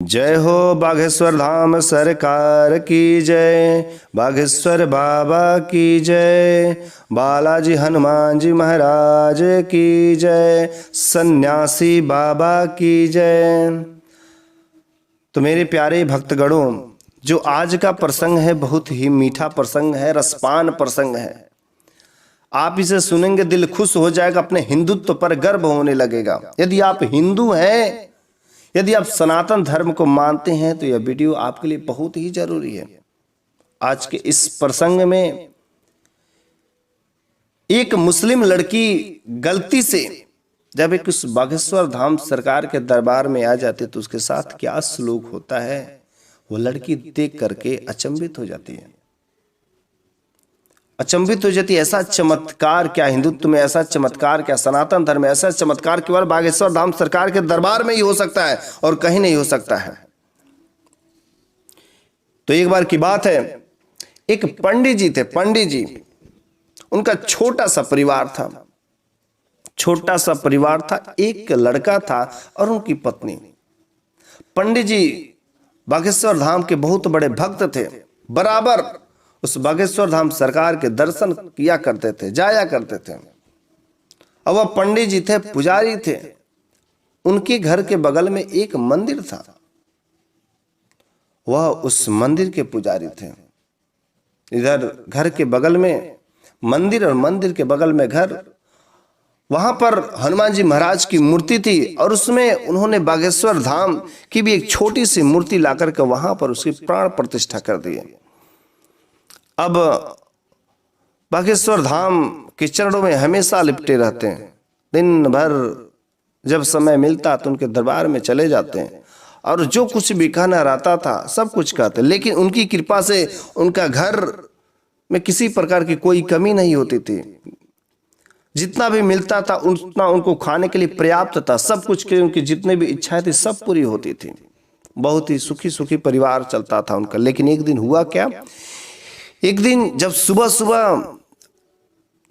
जय हो बागेश्वर धाम सरकार की जय, बागेश्वर बाबा की जय, बालाजी हनुमान जी महाराज की जय, सन्यासी बाबा की जय। तो मेरे प्यारे भक्तगणों, जो आज का प्रसंग है बहुत ही मीठा प्रसंग है, रसपान प्रसंग है। आप इसे सुनेंगे दिल खुश हो जाएगा, अपने हिंदुत्व पर गर्व होने लगेगा। यदि आप हिंदू हैं, यदि आप सनातन धर्म को मानते हैं, तो यह वीडियो आपके लिए बहुत ही जरूरी है। आज के इस प्रसंग में एक मुस्लिम लड़की गलती से जब एक उस बागेश्वर धाम सरकार के दरबार में आ जाती है, तो उसके साथ क्या सलूक होता है वो लड़की देख करके अचंभित हो जाती है। अचंभित हो जाती है, ऐसा चमत्कार क्या हिंदुत्व में, ऐसा चमत्कार क्या सनातन धर्म में, ऐसा चमत्कार केवल बागेश्वर धाम सरकार के दरबार में ही हो सकता है और कहीं नहीं हो सकता है। तो एक बार की बात है, एक पंडित जी थे। पंडित जी, उनका छोटा सा परिवार था। छोटा सा परिवार था, एक लड़का था और उनकी पत्नी। पंडित जी बागेश्वर धाम के बहुत बड़े भक्त थे। बराबर उस बागेश्वर धाम सरकार के दर्शन किया करते थे, जाया करते थे। और वह पंडित जी थे, पुजारी थे। उनके घर के बगल में एक मंदिर था, वह उस मंदिर के पुजारी थे। इधर घर के बगल में मंदिर और मंदिर के बगल में घर, वहां पर हनुमान जी महाराज की मूर्ति थी और उसमें उन्होंने बागेश्वर धाम की भी एक छोटी सी मूर्ति लाकर के वहां पर उसकी प्राण प्रतिष्ठा कर दी। अब बागेश्वर धाम के चरणों में हमेशा लिपटे रहते हैं। दिन भर जब समय मिलता तो उनके दरबार में चले जाते हैं और जो कुछ भी कहना रहता था सब कुछ कहते। लेकिन उनकी कृपा से उनका घर में किसी प्रकार की कोई कमी नहीं होती थी। जितना भी मिलता था उतना उनको खाने के लिए पर्याप्त था। सब कुछ के उनकी जितने भी इच्छाएं थी सब पूरी होती थी। बहुत ही सुखी सुखी परिवार चलता था उनका। लेकिन एक दिन हुआ क्या, एक दिन जब सुबह सुबह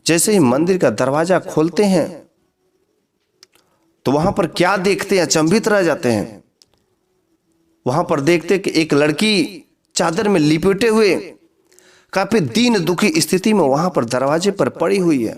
जैसे ही मंदिर का दरवाजा खोलते हैं तो वहां पर क्या देखते हैं, अचंभित रह जाते हैं। वहां पर देखते कि एक लड़की चादर में लिपेटे हुए काफी दीन दुखी स्थिति में वहां पर दरवाजे पर पड़ी हुई है।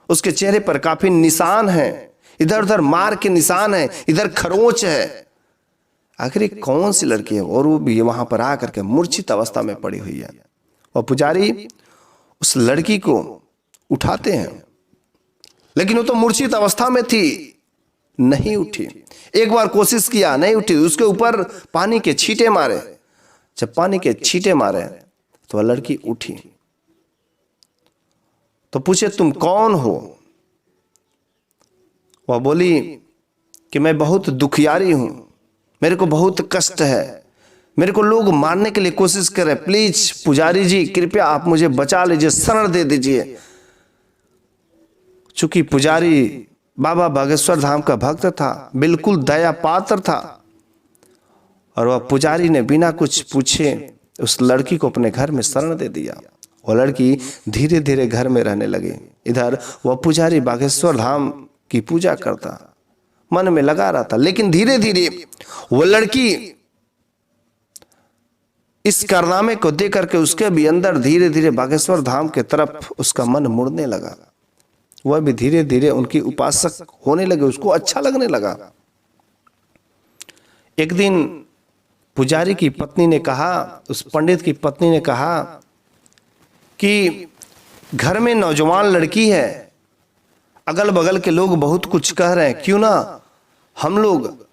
उसके चेहरे पर काफी निशान है, इधर उधर मार के निशान है, इधर खरोंच है। आखिर कौन सी लड़की है, और वो भी वहां पर आकर के मूर्छित अवस्था में पड़ी हुई है। और पुजारी उस लड़की को उठाते हैं, लेकिन वो तो मूर्छित अवस्था में थी, नहीं उठी। एक बार कोशिश किया, नहीं उठी। उसके ऊपर पानी के छींटे मारे। जब पानी के छींटे मारे तो वह लड़की उठी। तो पूछे, तुम कौन हो? वह बोली कि मैं बहुत दुखियारी हूं, मेरे को बहुत कष्ट है, मेरे को लोग मारने के लिए कोशिश कर रहे। प्लीज पुजारी जी, कृपया आप मुझे बचा लीजिए, शरण दे दीजिए। चूंकि पुजारी बाबा बागेश्वर धाम का भक्त था, बिल्कुल दया पात्र था, और वह पुजारी ने बिना कुछ पूछे उस लड़की को अपने घर में शरण दे दिया। वह लड़की धीरे धीरे घर में रहने लगी। इधर वह पुजारी बागेश्वर धाम की पूजा करता, मन में लगा रहा था। लेकिन धीरे धीरे वो लड़की इस कारनामे को देख करके उसके भी अंदर धीरे धीरे बागेश्वर धाम के तरफ उसका मन मुड़ने लगा। वह भी धीरे धीरे उनकी उपासक होने लगे, उसको अच्छा लगने लगा। एक दिन पुजारी की पत्नी ने कहा, उस पंडित की पत्नी ने कहा कि घर में नौजवान लड़की है, अगल बगल के लोग बहुत कुछ कह रहे हैं, क्यों ना हम लोग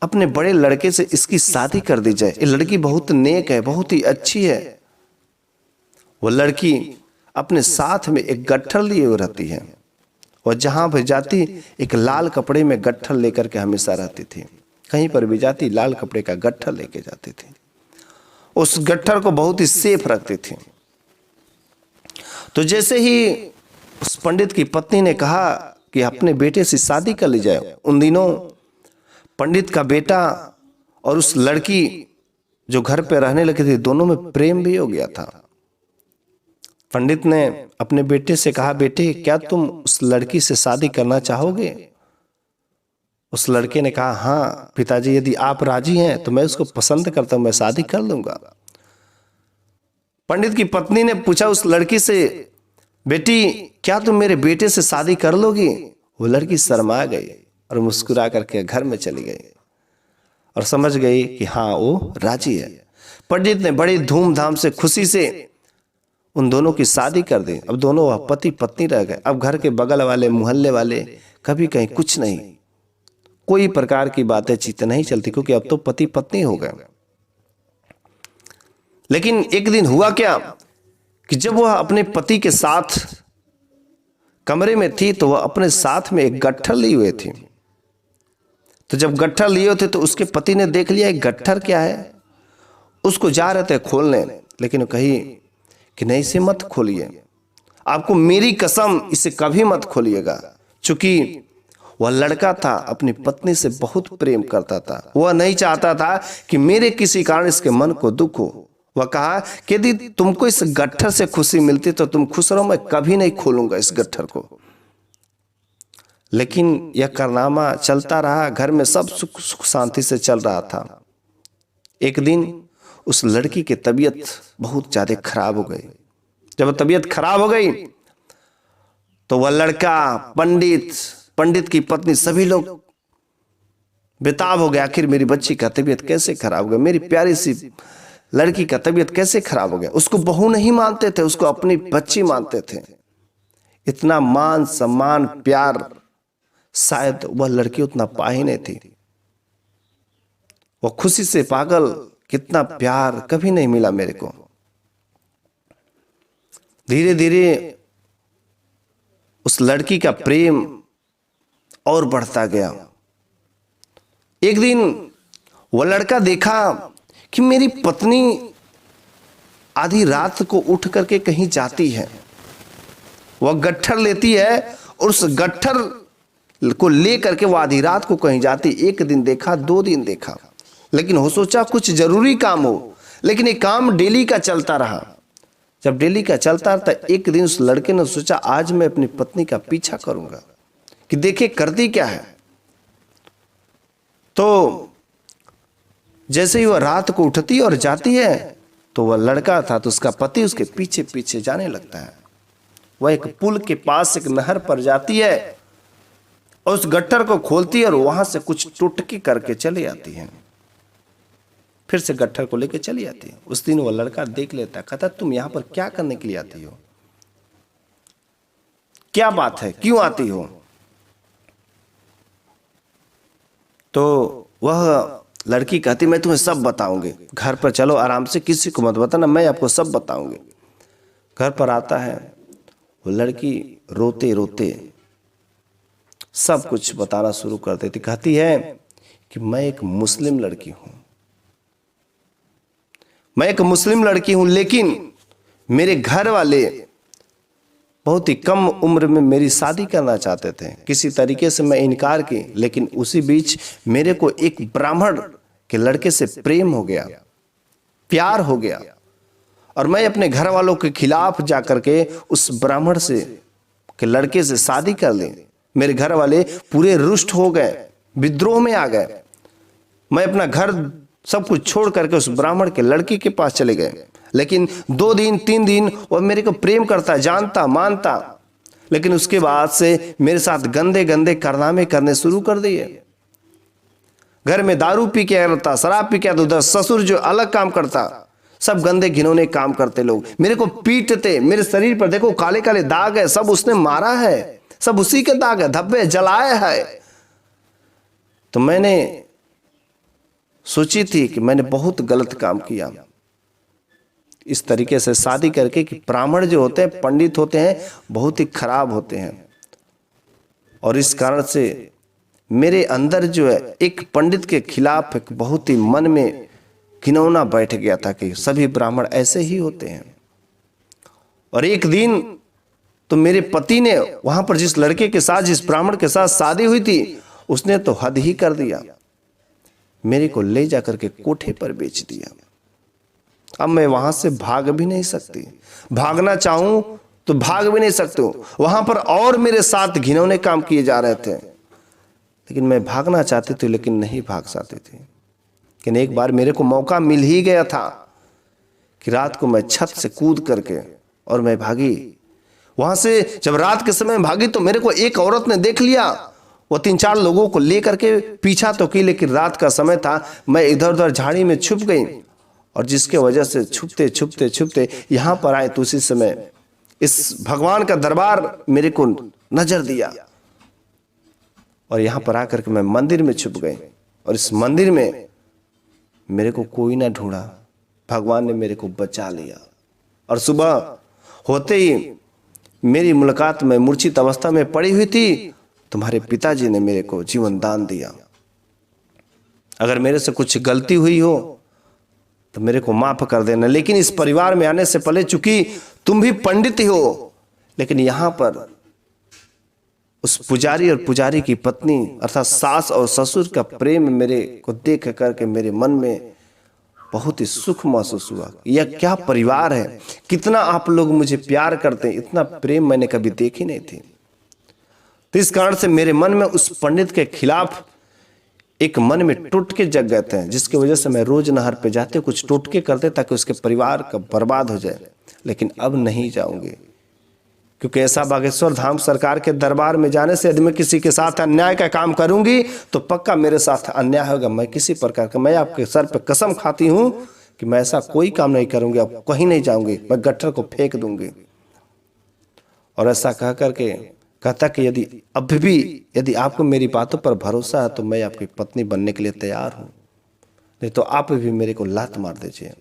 अपने बड़े लड़के से इसकी शादी कर दी जाए। ये लड़की बहुत नेक है, बहुत ही अच्छी है। वो लड़की अपने साथ में एक गट्ठर लिए हुए रहती है, और जहां भी जाती एक लाल कपड़े में गट्ठर लेकर के हमेशा रहती थी। कहीं पर भी जाती लाल कपड़े का गट्ठर लेके जाती थी। उस गट्ठर को बहुत ही सेफ रखती थी। तो जैसे ही उस पंडित की पत्नी ने कहा कि अपने बेटे से शादी कर ली जाए, उन दिनों पंडित का बेटा और उस लड़की जो घर पे रहने लगी थी, दोनों में प्रेम भी हो गया था। पंडित ने अपने बेटे से कहा, बेटे क्या तुम उस लड़की से शादी करना चाहोगे? उस लड़के ने कहा, हाँ पिताजी, यदि आप राजी हैं तो मैं उसको पसंद करता हूं, मैं शादी कर लूंगा। पंडित की पत्नी ने पूछा उस लड़की से, बेटी क्या तुम मेरे बेटे से शादी कर लोगी? वो लड़की शर्मा गई और मुस्कुरा करके घर में चली गई और समझ गई कि हाँ वो राजी है। पंडित ने बड़ी धूमधाम से खुशी से उन दोनों की शादी कर दी। अब दोनों पति पत्नी रह गए। अब घर के बगल वाले, मोहल्ले वाले कभी कहीं कुछ नहीं, कोई प्रकार की बातें चित नहीं चलती, क्योंकि अब तो पति पत्नी हो गए। लेकिन एक दिन हुआ क्या कि जब वह अपने पति के साथ कमरे में थी तो वह अपने साथ में एक गट्ठर लिए हुए थी। तो जब गट्ठर लिए हुए थे तो उसके पति ने देख लिया, एक गट्ठर क्या है, उसको जा रहे थे खोलने, लेकिन वो कही कि नहीं, इसे मत खोलिए, आपको मेरी कसम इसे कभी मत खोलिएगा। चूंकि वह लड़का था अपनी पत्नी से बहुत प्रेम करता था, वह नहीं चाहता था कि मेरे किसी कारण इसके मन को दुख हो। वह कहा कि यदि तुमको इस गट्ठर से खुशी मिलती तो तुम खुश रहो, मैं कभी नहीं खोलूंगा इस गट्ठर को। लेकिन यह कारनामा चलता रहा, घर में सब सुख शांति से चल रहा था। एक दिन उस लड़की की तबीयत बहुत ज्यादा खराब हो गई। जब तबीयत खराब हो गई तो वह लड़का, पंडित की पत्नी, सभी लोग बेताब हो गए, आखिर मेरी बच्ची का तबीयत कैसे खराब हो गया, मेरी प्यारी सी लड़की का तबीयत कैसे खराब हो गया। उसको बहू नहीं मानते थे, उसको अपनी बच्ची मानते थे। इतना मान सम्मान प्यार शायद वह लड़की उतना पा ही नहीं थी। वह खुशी से पागल, कितना प्यार कभी नहीं मिला मेरे को। धीरे धीरे उस लड़की का प्रेम और बढ़ता गया। एक दिन वह लड़का देखा कि मेरी पत्नी आधी रात को उठ करके कहीं जाती है, वह गट्ठर लेती है और उस गट्ठर को ले करके वह आधी रात को कहीं जाती। एक दिन देखा, 2 दिन देखा, लेकिन हो सोचा कुछ जरूरी काम हो, लेकिन ये काम डेली का चलता रहा। जब डेली का चलता रहा, एक दिन उस लड़के ने सोचा आज मैं अपनी पत्नी का पीछा करूंगा कि देखे करती क्या है। तो जैसे ही वह रात को उठती और जाती है तो वह लड़का था तो उसका पति उसके पीछे पीछे जाने लगता है। वह एक पुल के पास एक नहर पर जाती है और उस गट्ठर को खोलती है और वहां से कुछ टुटकी करके चली आती है, फिर से गट्ठर को लेकर चली आती है। उस दिन वह लड़का देख लेता है, कहता तुम यहां पर क्या करने के लिए आती हो, क्या बात है, क्यों आती हो? तो वह लड़की कहती मैं तुम्हें सब बताऊंगी, घर पर चलो आराम से, किसी को मत बताना, मैं आपको सब बताऊंगी। घर पर आता है, वो लड़की रोते रोते सब कुछ बताना शुरू कर देती। कहती है कि मैं एक मुस्लिम लड़की हूं, मैं एक मुस्लिम लड़की हूं, लेकिन मेरे घर वाले बहुत ही कम उम्र में मेरी शादी करना चाहते थे। किसी तरीके से मैं इनकार की, लेकिन उसी बीच मेरे को एक ब्राह्मण के लड़के से प्रेम हो गया, प्यार हो गया, और मैं अपने घर वालों के खिलाफ जाकर के उस ब्राह्मण से के लड़के से शादी कर ली। मेरे घर वाले पूरे रुष्ट हो गए, विद्रोह में आ गए। मैं अपना घर सब कुछ छोड़ करके उस ब्राह्मण के लड़की के पास चले गए। लेकिन 2 दिन 3 दिन वह मेरे को प्रेम करता, जानता, मानता, लेकिन उसके बाद से मेरे साथ गंदे गंदे कारनामे करने शुरू कर दिए। घर में दारू पी के रहता, शराब पी के, उधर ससुर जो अलग काम करता, सब गंदे घिनौने काम करते लोग। मेरे को पीटते, मेरे शरीर पर देखो काले काले दाग है, सब उसने मारा है, सब उसी के दाग है, धब्बे जलाए है। तो मैंने सोची थी कि मैंने बहुत गलत काम किया इस तरीके से शादी करके, कि ब्राह्मण जो होते हैं, पंडित होते हैं, बहुत ही खराब होते हैं। और इस कारण से मेरे अंदर जो है एक पंडित के खिलाफ एक बहुत ही मन में घिनौना बैठ गया था कि सभी ब्राह्मण ऐसे ही होते हैं। और एक दिन तो मेरे पति ने वहां पर जिस लड़के के साथ, जिस ब्राह्मण के साथ शादी हुई थी, उसने तो हद ही कर दिया, मेरे को ले जाकर के कोठे पर बेच दिया। अब मैं वहां से भाग भी नहीं सकती, भागना चाहूं तो भाग भी नहीं सकते। वहां पर और मेरे साथ घिनौने काम किए जा रहे थे। लेकिन मैं भागना चाहती थी लेकिन नहीं भाग सकती थी। लेकिन एक बार मेरे को मौका मिल ही गया था कि रात को मैं छत से कूद करके और मैं भागी। वहां से जब रात के समय भागी तो मेरे को एक औरत ने देख लिया। वो 3-4 लोगों को लेकर के पीछा तो की, लेकिन रात का समय था, मैं इधर उधर झाड़ी में छुप गई और जिसके वजह से छुपते छुपते छुपते यहां पर आए तो उसी समय इस भगवान का दरबार मेरे को नजर दिया और यहां पर आकर के मैं मंदिर में छुप गई और इस मंदिर में मेरे को कोई ना ढूंढा, भगवान ने मेरे को बचा लिया। और सुबह होते ही मेरी मुलाकात में मूर्छित अवस्था में पड़ी हुई थी, तुम्हारे पिताजी ने मेरे को जीवन दान दिया। अगर मेरे से कुछ गलती हुई हो तो मेरे को माफ कर देना, लेकिन इस परिवार में आने से पहले, चूंकि तुम भी पंडित ही हो, लेकिन यहां पर उस पुजारी और पुजारी की पत्नी अर्थात सास और ससुर का प्रेम मेरे को देख करके मेरे मन में बहुत ही सुख महसूस हुआ। यह क्या परिवार है, कितना आप लोग मुझे प्यार करते हैं, इतना प्रेम मैंने कभी देखी नहीं थी। तो इस कारण से मेरे मन में उस पंडित के खिलाफ एक मन में टोटके जग गए थे, जिसकी वजह से मैं रोज नहर पे जाते कुछ टोटके करते ताकि उसके परिवार का बर्बाद हो जाए। लेकिन अब नहीं जाऊंगी, क्योंकि ऐसा बागेश्वर धाम सरकार के दरबार में जाने से यदि मैं किसी के साथ अन्याय का काम करूंगी तो पक्का मेरे साथ अन्याय होगा। मैं किसी प्रकार का, मैं आपके सर पे कसम खाती हूं कि मैं ऐसा कोई काम नहीं करूंगी, अब कहीं नहीं जाऊंगी, मैं गट्ठर को फेंक दूंगी। और ऐसा कह करके कहता कि यदि आपको मेरी बातों पर भरोसा है तो मैं आपकी पत्नी बनने के लिए तैयार हूं, नहीं तो आप भी मेरे को लात मार दीजिए।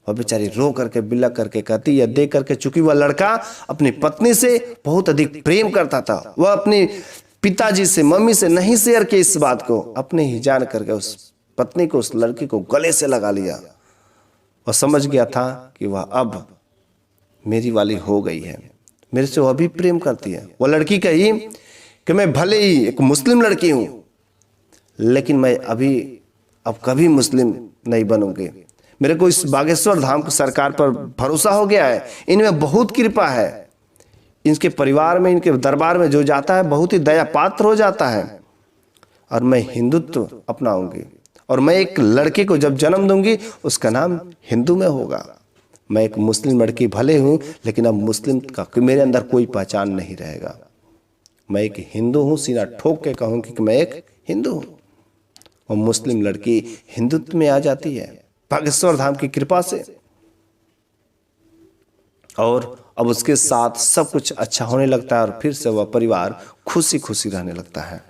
और बेचारी रो करके बिलक करके कहती है, देख करके, चूंकि वह लड़का अपनी पत्नी से बहुत अधिक प्रेम करता था, वह अपने पिताजी से, मम्मी से नहीं शेयर किया इस बात को, अपने ही जान करके उस पत्नी को, उस लड़की को गले से लगा लिया और समझ गया था कि वह अब मेरी वाली हो गई है, मेरे से वह भी प्रेम करती है। वह लड़की कही कि मैं भले ही एक मुस्लिम लड़की हूं, लेकिन मैं अब कभी मुस्लिम नहीं बनूंगी। मेरे को इस बागेश्वर धाम की सरकार पर भरोसा हो गया है, इनमें बहुत कृपा है, इनके परिवार में, इनके दरबार में जो जाता है बहुत ही दया पात्र हो जाता है। और मैं हिंदुत्व अपनाऊंगी और मैं एक लड़के को जब जन्म दूंगी उसका नाम हिंदू में होगा। मैं एक मुस्लिम लड़की भले हूं, लेकिन अब मुस्लिम का मेरे अंदर कोई पहचान नहीं रहेगा। मैं एक हिंदू हूं, सीना ठोक के कहूंगी कि मैं एक हिंदू हूं। और मुस्लिम लड़की हिंदुत्व में आ जाती है बागेश्वर धाम की कृपा से, और अब उसके साथ सब कुछ अच्छा होने लगता है और फिर से वह परिवार खुशी खुशी रहने लगता है।